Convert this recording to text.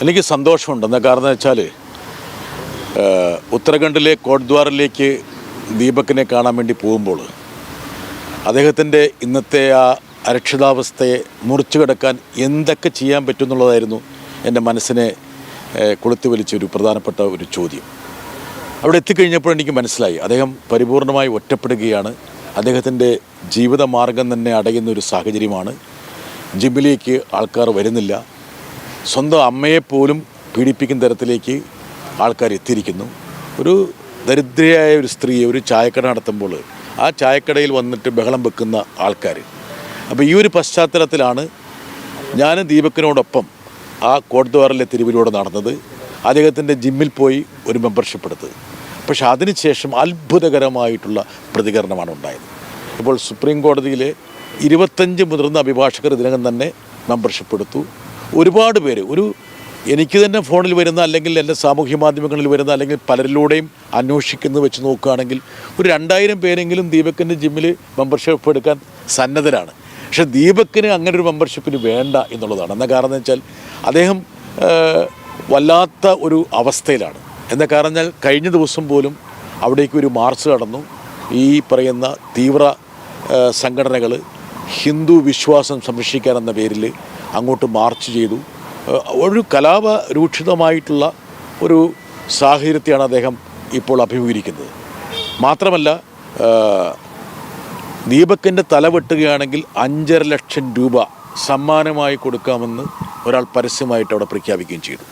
എനിക്ക് സന്തോഷമുണ്ട്. എന്താ കാരണം വെച്ചാൽ ഉത്തരാഖണ്ഡിലെ കോട്ട്ദ്വാറിലേക്ക് ദീപകിനെ കാണാൻ വേണ്ടി പോകുമ്പോൾ അദ്ദേഹത്തിൻ്റെ ഇന്നത്തെ ആ അരക്ഷിതാവസ്ഥയെ മുറിച്ചു കിടക്കാൻ എന്തൊക്കെ ചെയ്യാൻ പറ്റും എന്നുള്ളതായിരുന്നു എൻ്റെ മനസ്സിനെ കൊളുത്തി വലിച്ചൊരു പ്രധാനപ്പെട്ട ഒരു ചോദ്യം. അവിടെ എത്തിക്കഴിഞ്ഞപ്പോൾ എനിക്ക് മനസ്സിലായി അദ്ദേഹം പരിപൂർണമായി ഒറ്റപ്പെടുകയാണ്. അദ്ദേഹത്തിൻ്റെ ജീവിതമാർഗം തന്നെ അടയുന്ന ഒരു സാഹചര്യമാണ്. ജിമ്മിലേക്ക് ആൾക്കാർ വരുന്നില്ല. സ്വന്തം അമ്മയെപ്പോലും പീഡിപ്പിക്കുന്ന തരത്തിലേക്ക് ആൾക്കാർ എത്തിയിരിക്കുന്നു. ഒരു ദരിദ്രയായ ഒരു സ്ത്രീ ഒരു ചായക്കട നടത്തുമ്പോൾ ആ ചായക്കടയിൽ വന്നിട്ട് ബഹളം വെക്കുന്ന ആൾക്കാർ. അപ്പോൾ ഈ ഒരു പശ്ചാത്തലത്തിലാണ് ഞാൻ ദീപകിനോടൊപ്പം ആ കോട്ട്ദ്വാറിലെ തെരുവിലൂടെ നടന്നത്. അദ്ദേഹത്തിൻ്റെ ജിമ്മിൽ പോയി ഒരു മെമ്പർഷിപ്പ് എടുത്തത്. പക്ഷേ അതിനുശേഷം അത്ഭുതകരമായിട്ടുള്ള പ്രതികരണമാണ് ഉണ്ടായത്. ഇപ്പോൾ സുപ്രീം കോടതിയിലെ 25 മുതിർന്ന അഭിഭാഷകർ ഇതിനകം തന്നെ മെമ്പർഷിപ്പ് എടുത്തു. ഒരുപാട് പേര് എനിക്ക് തന്നെ ഫോണിൽ വരുന്ന, അല്ലെങ്കിൽ എൻ്റെ സാമൂഹ്യ മാധ്യമങ്ങളിൽ വരുന്ന, അല്ലെങ്കിൽ പലരിലൂടെയും അന്വേഷിക്കുന്നത് വെച്ച് നോക്കുകയാണെങ്കിൽ ഒരു 2000 പേരെങ്കിലും ദീപകിൻ്റെ ജിമ്മിൽ മെമ്പർഷിപ്പ് എടുക്കാൻ സന്നദ്ധരാണ്. പക്ഷേ ദീപകിന് അങ്ങനെ ഒരു മെമ്പർഷിപ്പിന് വേണ്ട എന്നുള്ളതാണ്. എന്താ കാരണം എന്ന് വെച്ചാൽ അദ്ദേഹം വല്ലാത്ത ഒരു അവസ്ഥയിലാണ്. എന്താ കാരണം എന്നാൽ കഴിഞ്ഞ ദിവസം പോലും അവിടേക്ക് ഒരു മാർച്ച് നടന്നു. ഈ പറയുന്ന തീവ്ര സംഘടനകൾ ഹിന്ദു വിശ്വാസം സംരക്ഷിക്കാനെന്ന പേരിൽ അങ്ങോട്ട് മാർച്ച് ചെയ്തു. ഒരു കലാപരൂക്ഷിതമായിട്ടുള്ള ഒരു സാഹചര്യത്തെയാണ് അദ്ദേഹം ഇപ്പോൾ അഭിമുഖീകരിക്കുന്നത്. മാത്രമല്ല ദീപകിൻ്റെ തല വെട്ടുകയാണെങ്കിൽ 5.5 ലക്ഷം രൂപ സമ്മാനമായി കൊടുക്കാമെന്ന് ഒരാൾ പരസ്യമായിട്ട് അവിടെ പ്രഖ്യാപിക്കുകയും ചെയ്തു.